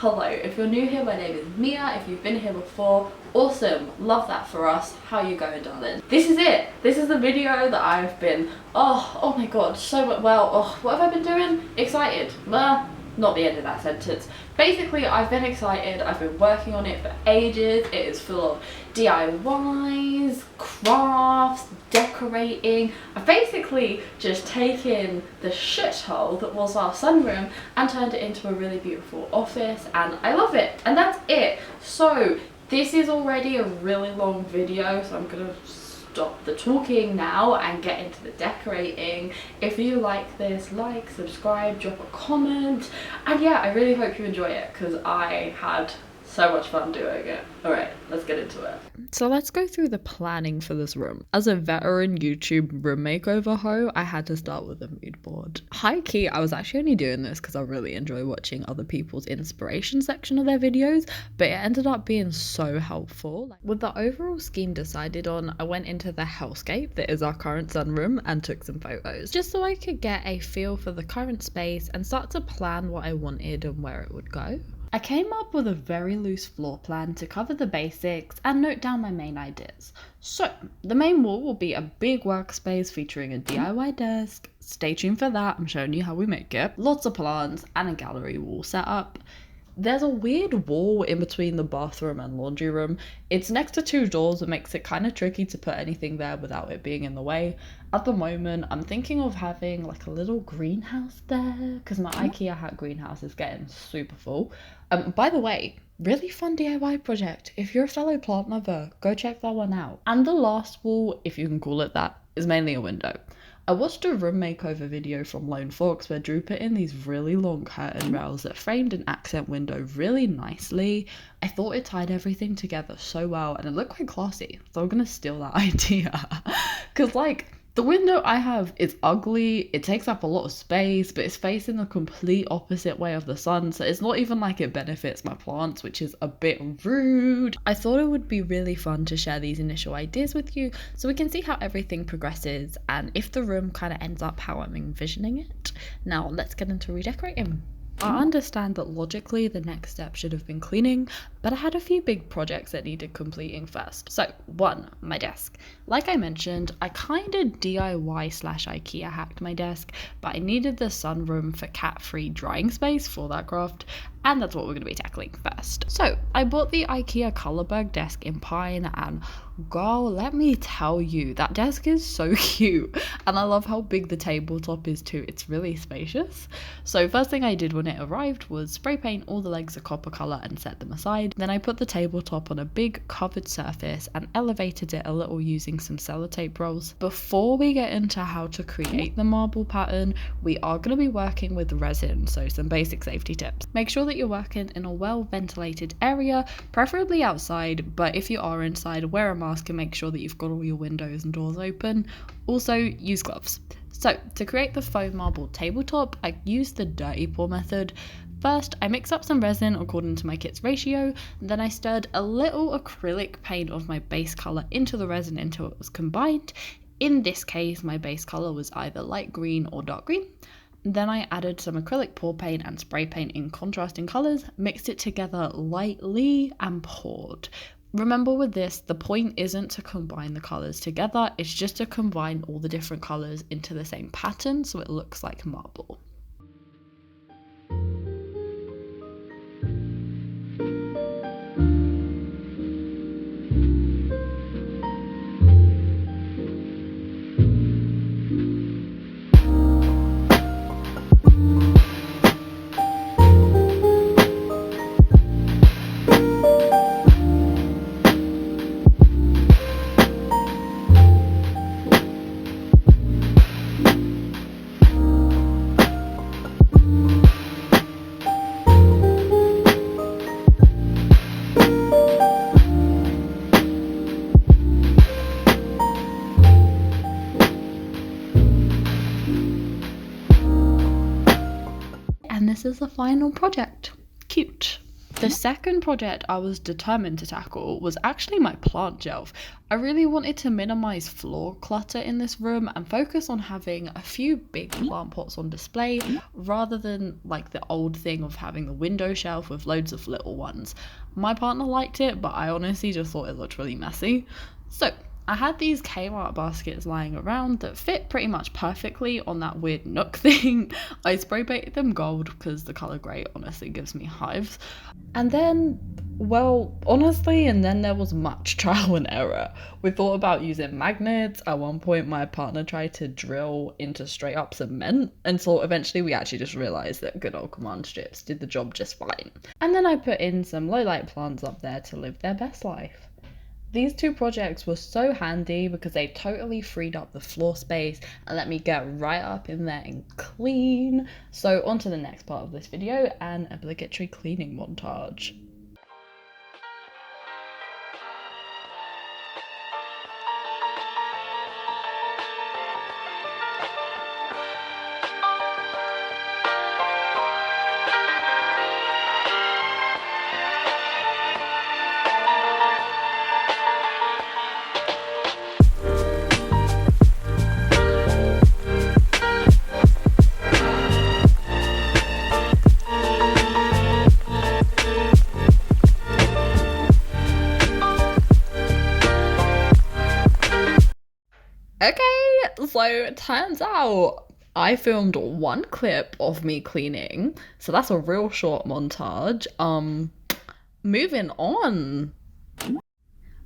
Hello, if you're new here, my name is Mia. If you've been here before, awesome, love that for us. How you going, darling? This is it. This is the video that I've been, oh my god, so well, what have I been doing? Excited. Not the end of that sentence. Basically, I've been excited. I've been working on it for ages. It is full of DIYs, crafts, decorating. I've basically just taken the shithole that was our sunroom and turned it into a really beautiful office, and I love it. And that's it. So this is already a really long video, so I'm gonna stop the talking now and get into the decorating. If you like this, like, subscribe, drop a comment, and yeah, I really hope you enjoy it because I had so much fun doing it. Alright, let's get into it. So let's go through the planning for this room. As a veteran YouTube room makeover hoe, I had to start with a mood board. High key, I was actually only doing this because I really enjoy watching other people's inspiration section of their videos, but it ended up being so helpful. With the overall scheme decided on, I went into the hellscape that is our current sunroom and took some photos, just so I could get a feel for the current space and start to plan what I wanted and where it would go. I came up with a very loose floor plan to cover the basics and note down my main ideas. So, the main wall will be a big workspace featuring a DIY desk. Stay tuned for that, I'm showing you how we make it. Lots of plants and a gallery wall set up. There's a weird wall in between the bathroom and laundry room. It's next to two doors, that makes it kind of tricky to put anything there without it being in the way. At the moment, I'm thinking of having like a little greenhouse there because my IKEA hat greenhouse is getting super full. By the way, really fun DIY project. If you're a fellow plant lover, go check that one out. And the last wall, if you can call it that, is mainly a window. I watched a room makeover video from Lone Fox where Drew put in these really long curtain rails that framed an accent window really nicely. I thought it tied everything together so well and it looked quite classy, so I'm gonna steal that idea. Cause like, the window I have is ugly, it takes up a lot of space, but it's facing the complete opposite way of the sun, so it's not even like it benefits my plants, which is a bit rude. I thought it would be really fun to share these initial ideas with you so we can see how everything progresses and if the room kind of ends up how I'm envisioning it. Now let's get into redecorating. I understand that logically the next step should have been cleaning, but I had a few big projects that needed completing first. So, 1, my desk. Like I mentioned, I kind of DIY/IKEA hacked my desk, but I needed the sunroom for cat-free drying space for that craft, and that's what we're going to be tackling first. So, I bought the IKEA Colorberg desk in pine, and girl, let me tell you, that desk is so cute, and I love how big the tabletop is too. It's really spacious. So first thing I did when it arrived was spray paint all the legs a copper colour and set them aside. Then I put the tabletop on a big covered surface and elevated it a little using some sellotape rolls. Before we get into how to create the marble pattern, we are going to be working with resin, so some basic safety tips. Make sure that you're working in a well ventilated area, preferably outside, but if you are inside, wear a mask and make sure that you've got all your windows and doors open. Also, use gloves. So, to create the faux marble tabletop, I used the dirty pour method. First, I mixed up some resin according to my kit's ratio, then I stirred a little acrylic paint of my base colour into the resin until it was combined. In this case, my base colour was either light green or dark green. Then I added some acrylic pour paint and spray paint in contrasting colours, mixed it together lightly and poured. Remember with this, the point isn't to combine the colours together, it's just to combine all the different colours into the same pattern so it looks like marble. And this is the final project. Cute. The second project I was determined to tackle was actually my plant shelf. I really wanted to minimize floor clutter in this room and focus on having a few big plant pots on display rather than like the old thing of having the window shelf with loads of little ones. My partner liked it, but I honestly just thought it looked really messy. So I had these Kmart baskets lying around that fit pretty much perfectly on that weird nook thing. I spray painted them gold because the colour grey honestly gives me hives. And then, well, honestly, and then there was much trial and error. We thought about using magnets. At one point, my partner tried to drill into straight up cement. And so eventually we actually just realised that good old command strips did the job just fine. And then I put in some low light plants up there to live their best life. These two projects were so handy because they totally freed up the floor space and let me get right up in there and clean. So on to the next part of this video, an obligatory cleaning montage. Okay, so it turns out I filmed one clip of me cleaning, so that's a real short montage. Moving on.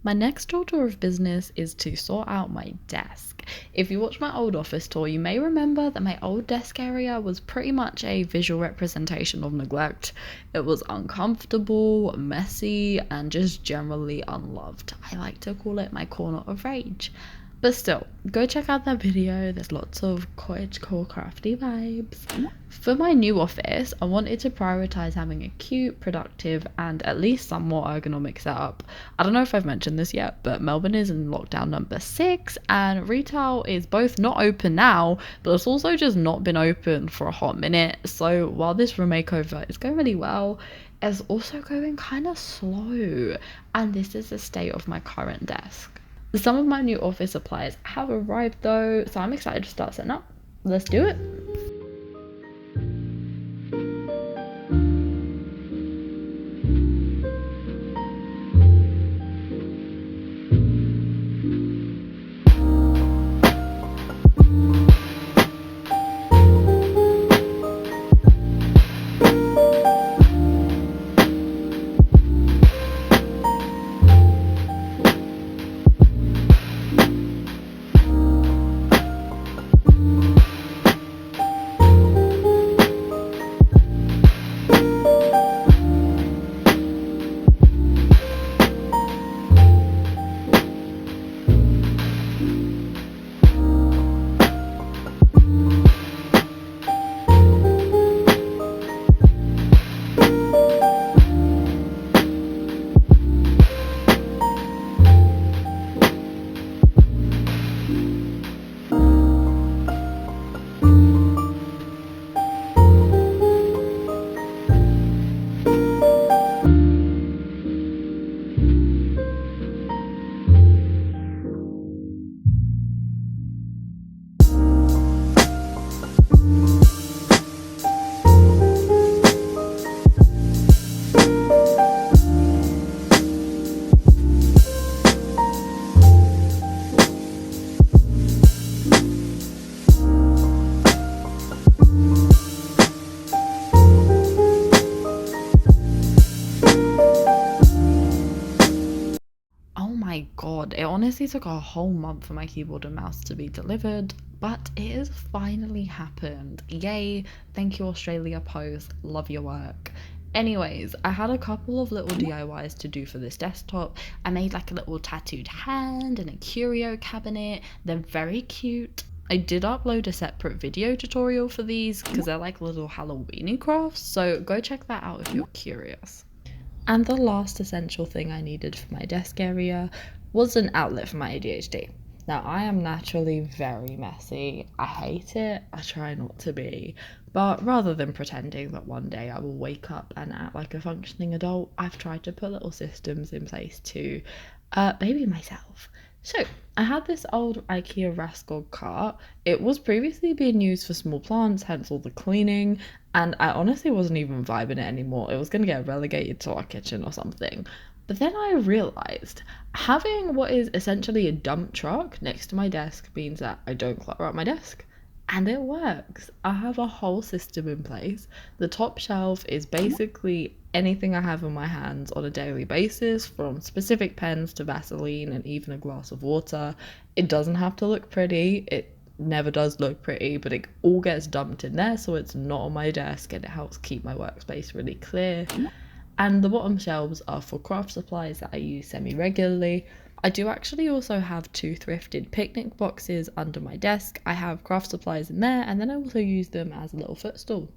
My next order of business is to sort out my desk. If you watch my old office tour, you may remember that my old desk area was pretty much a visual representation of neglect. It was uncomfortable, messy, and just generally unloved. I like to call it my corner of rage. But still, go check out that video, there's lots of cottagecore crafty vibes. For my new office, I wanted to prioritise having a cute, productive, and at least somewhat ergonomic setup. I don't know if I've mentioned this yet, but Melbourne is in lockdown number 6, and retail is both not open now, but it's also just not been open for a hot minute. So while this room makeover is going really well, it's also going kind of slow, and this is the state of my current desk. Some of my new office supplies have arrived though, so I'm excited to start setting up. Let's do it. My god, it honestly took a whole month for my keyboard and mouse to be delivered, but it has finally happened. Yay, thank you Australia Post, love your work. Anyways, I had a couple of little DIYs to do for this desktop. I made like a little tattooed hand and a curio cabinet. They're very cute. I did upload a separate video tutorial for these because they're like little Halloweeny crafts, so go check that out if you're curious. And the last essential thing I needed for my desk area was an outlet for my ADHD. Now, I am naturally very messy. I hate it. I try not to be. But rather than pretending that one day I will wake up and act like a functioning adult, I've tried to put little systems in place to baby myself. So I had this old IKEA Rascal cart. It was previously being used for small plants, hence all the cleaning, and I honestly wasn't even vibing it anymore. It was going to get relegated to our kitchen or something. But then I realised having what is essentially a dump truck next to my desk means that I don't clutter up my desk. And it works. I have a whole system in place. The top shelf is basically anything I have in my hands on a daily basis, from specific pens to Vaseline and even a glass of water. It doesn't have to look pretty. It never does look pretty, but it all gets dumped in there so it's not on my desk, and it helps keep my workspace really clear. And the bottom shelves are for craft supplies that I use semi-regularly. I do actually also have 2 thrifted picnic boxes under my desk. I have craft supplies in there, and then I also use them as a little footstool.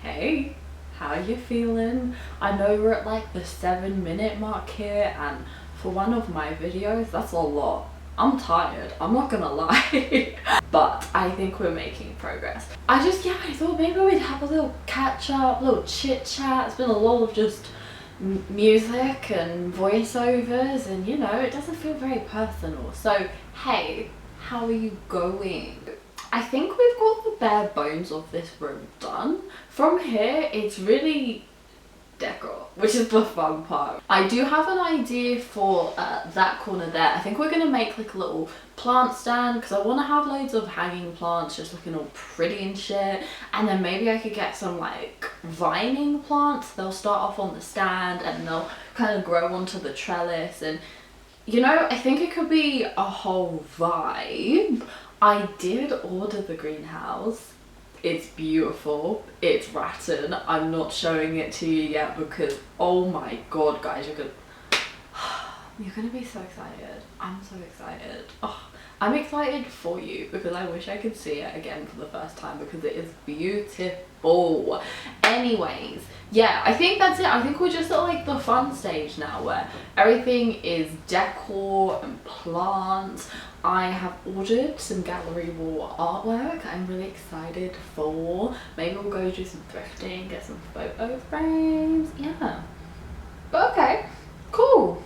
Hey, how you feeling? I know we're at like the 7-minute mark here, and for one of my videos, that's a lot. I'm tired, I'm not gonna lie. But I think we're making progress. I thought maybe we'd have a little catch up, little chit chat. It's been a lot of just music and voiceovers, and you know, it doesn't feel very personal. So hey, how are you going? I think we've got the bare bones of this room done. From here, it's really decor, which is the fun part. I do have an idea for that corner there. I think we're gonna make like a little plant stand, because I want to have loads of hanging plants just looking all pretty and shit, and then maybe I could get some like vining plants. They'll start off on the stand and they'll kind of grow onto the trellis, and you know, I think it could be a whole vibe. I did order the greenhouse. It's beautiful. It's Rattan. I'm not showing it to you yet because, oh my god, guys, you're gonna be so excited. I'm so excited. Oh, I'm excited for you because I wish I could see it again for the first time because it is beautiful. Anyways, yeah, I think that's it. I think we're just at like the fun stage now where everything is decor and plants. I have ordered some gallery wall artwork I'm really excited for. Maybe we'll go do some thrifting, get some photo frames. Yeah. But okay, cool.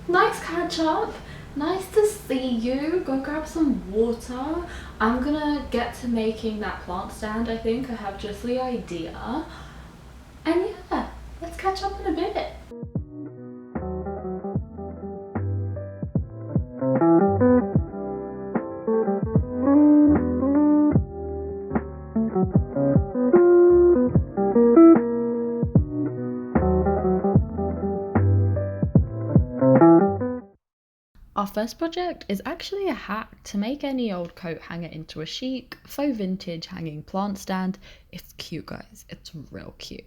Nice catch up. Nice to see you. Go grab some water. I'm gonna get to making that plant stand. I think I have just the idea. And yeah, let's catch up in a bit. Our first project is actually a hack to make any old coat hanger into a chic, faux vintage hanging plant stand. It's cute, guys. It's real cute.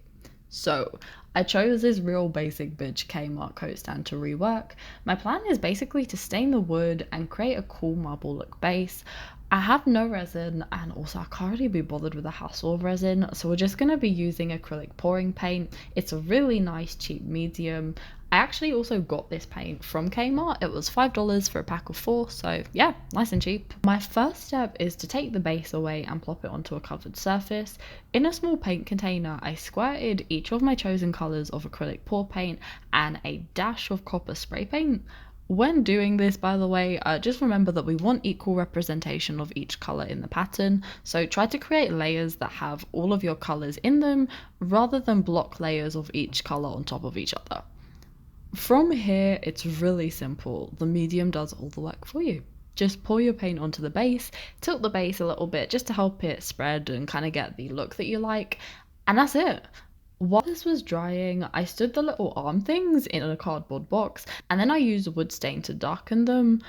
So I chose this real basic bitch Kmart coat stand to rework. My plan is basically to stain the wood and create a cool marble look base. I have no resin, and also I can't really be bothered with the hassle of resin, so we're just going to be using acrylic pouring paint. It's a really nice cheap medium. I actually also got this paint from Kmart. It was $5 for a pack of 4, so yeah, nice and cheap. My first step is to take the base away and plop it onto a covered surface. In a small paint container, I squirted each of my chosen colours of acrylic pour paint and a dash of copper spray paint. When doing this, by the way, just remember that we want equal representation of each colour in the pattern, so try to create layers that have all of your colours in them rather than block layers of each colour on top of each other. From here, it's really simple. The medium does all the work for you. Just pour your paint onto the base, tilt the base a little bit just to help it spread and kind of get the look that you like, and that's it. While this was drying, I stood the little arm things in a cardboard box, and then I used wood stain to darken them.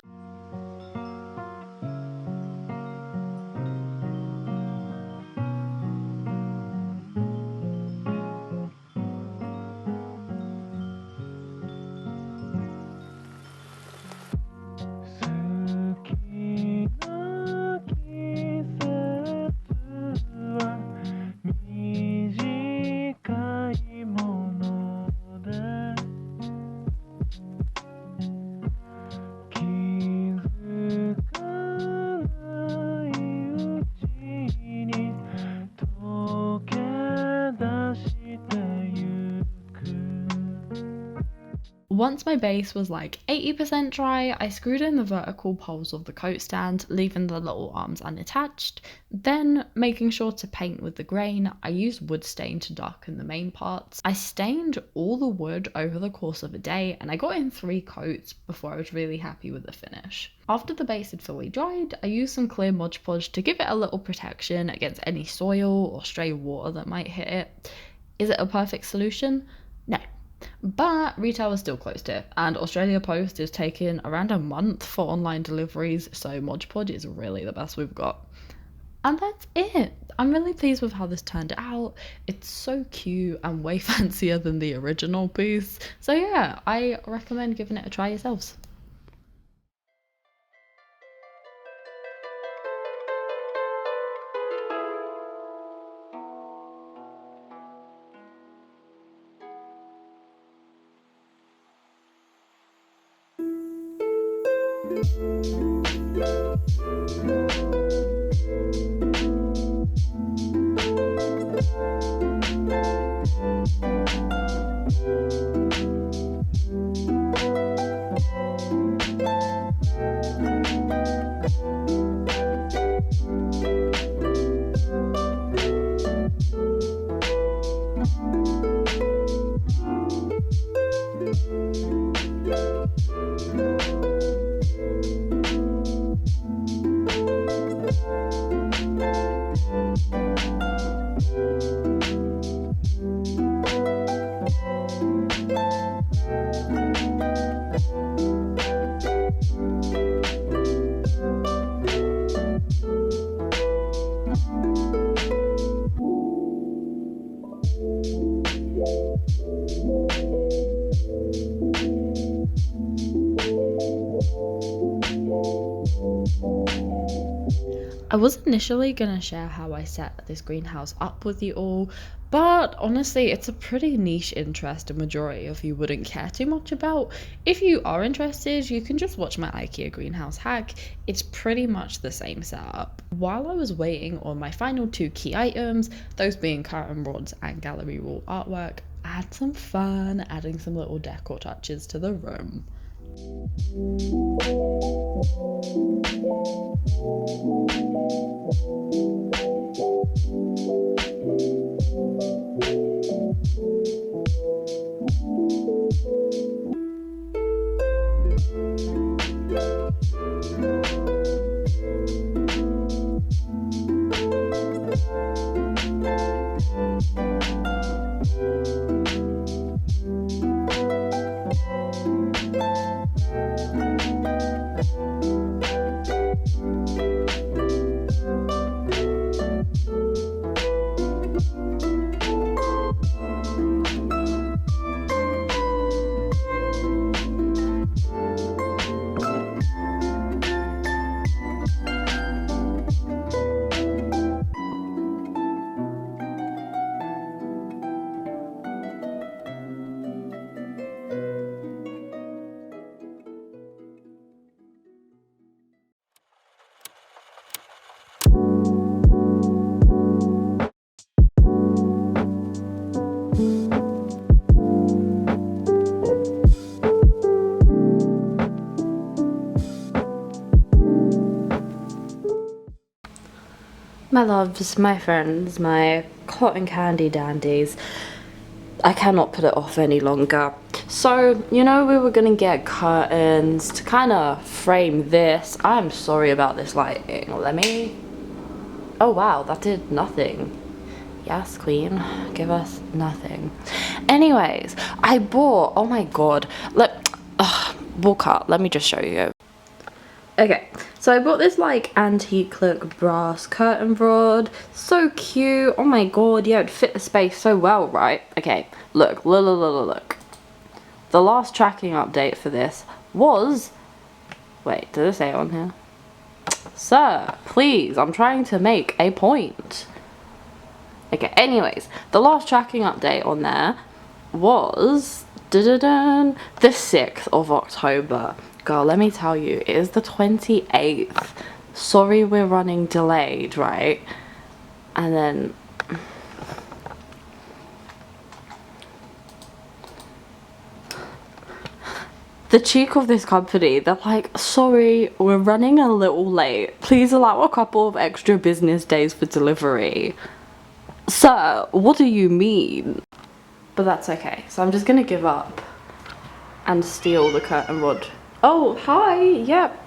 Once my base was like 80% dry, I screwed in the vertical poles of the coat stand, leaving the little arms unattached. Then, making sure to paint with the grain, I used wood stain to darken the main parts. I stained all the wood over the course of a day, and I got in 3 coats before I was really happy with the finish. After the base had fully dried, I used some clear Mod Podge to give it a little protection against any soil or stray water that might hit it. Is it a perfect solution? No. But retail is still closed here, and Australia Post is taking around a month for online deliveries, so Mod Podge is really the best we've got. And that's it. I'm really pleased with how this turned out. It's so cute and way fancier than the original piece. So yeah, I recommend giving it a try yourselves. I was initially gonna share how I set this greenhouse up with you all, but honestly it's a pretty niche interest a majority of you wouldn't care too much about. If you are interested, you can just watch my IKEA greenhouse hack. It's pretty much the same setup. While I was waiting on my final 2 key items, those being curtain rods and gallery wall artwork, I had some fun adding some little decor touches to the room. My loves, my friends, my cotton candy dandies, I cannot put it off any longer. So, you know, we were gonna get curtains to kind of frame this. I'm sorry about this lighting. Let me... Oh wow, that did nothing. Yes, queen, give us nothing. Anyways, I bought, oh my god, we'll cut, let me just show you. Okay, so I bought this like antique look brass curtain rod. So cute. Oh my god, yeah, it'd fit the space so well, right? Okay, look. The last tracking update for this was... Wait, did it say it on here? Sir, please, I'm trying to make a point. Okay, anyways, the last tracking update on there was... the 6th of October. Girl, let me tell you, it is the 28th. Sorry we're running delayed, right? And then... The cheek of this company, they're like, sorry, we're running a little late. Please allow a couple of extra business days for delivery. Sir, what do you mean? But that's okay. So I'm just gonna give up and steal the curtain rod. Oh, hi. Yep.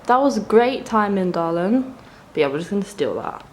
That was great timing, darling. But yeah, we're just gonna steal that.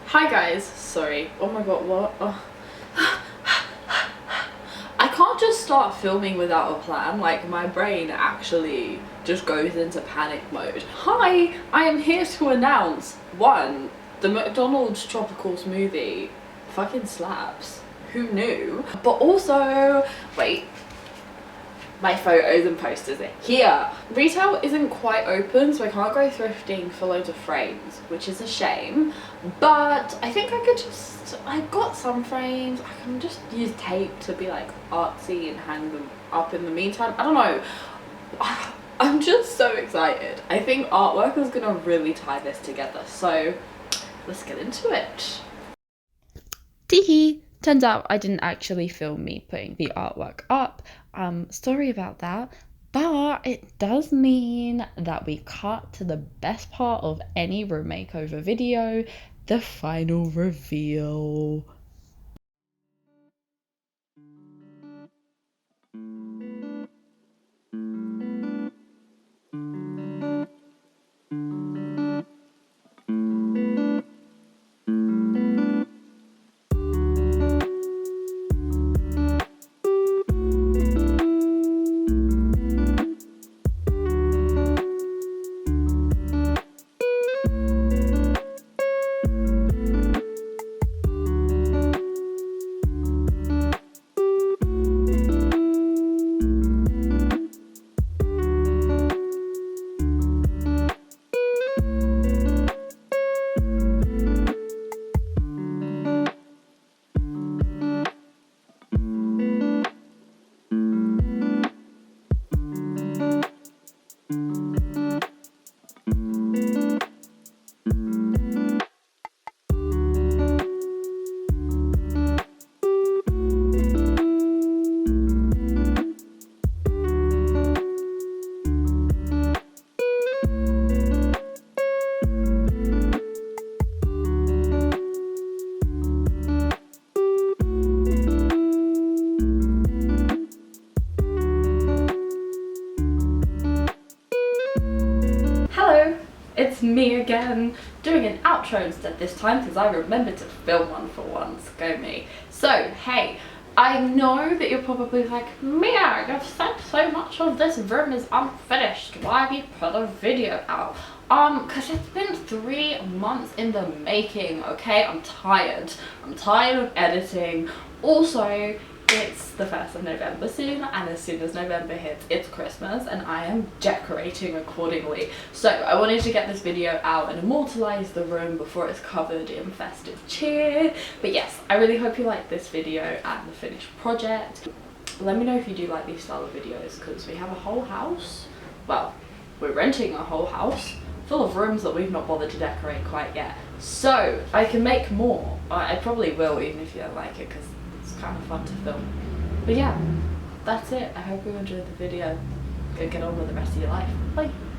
Hi guys, sorry. Oh my god, what? Oh. I can't just start filming without a plan. Like, my brain actually just goes into panic mode. Hi, I am here to announce, 1, the McDonald's tropical smoothie fucking slaps. Who knew? But also, wait. My photos and posters are here. Retail isn't quite open, so I can't go thrifting for loads of frames, which is a shame. But I think I could just, I've got some frames, I can just use tape to be like artsy and hang them up in the meantime. I don't know. I'm just so excited. I think artwork is gonna really tie this together. So let's get into it. Teehee! Turns out I didn't actually film me putting the artwork up. Sorry about that. But it does mean that we cut to the best part of any room makeover video, the final reveal. It's me again, doing an outro instead this time because I remembered to film one for once. Go me. So, hey, I know that you're probably like, Mia, you've said so much of this room is unfinished. Why have you put a video out? Because it's been 3 months in the making, okay? I'm tired. I'm tired of editing. Also, it's the 1st of November soon, and as soon as November hits, it's Christmas, and I am decorating accordingly. So I wanted to get this video out and immortalize the room before it's covered in festive cheer. But yes, I really hope you like this video and the finished project. Let me know if you do like these style of videos, because we have a whole house. Well, we're renting a whole house full of rooms that we've not bothered to decorate quite yet. So I can make more. I probably will, even if you don't like it, because it's kind of fun to film. But yeah, that's it. I hope you enjoyed the video. Go get on with the rest of your life. Bye.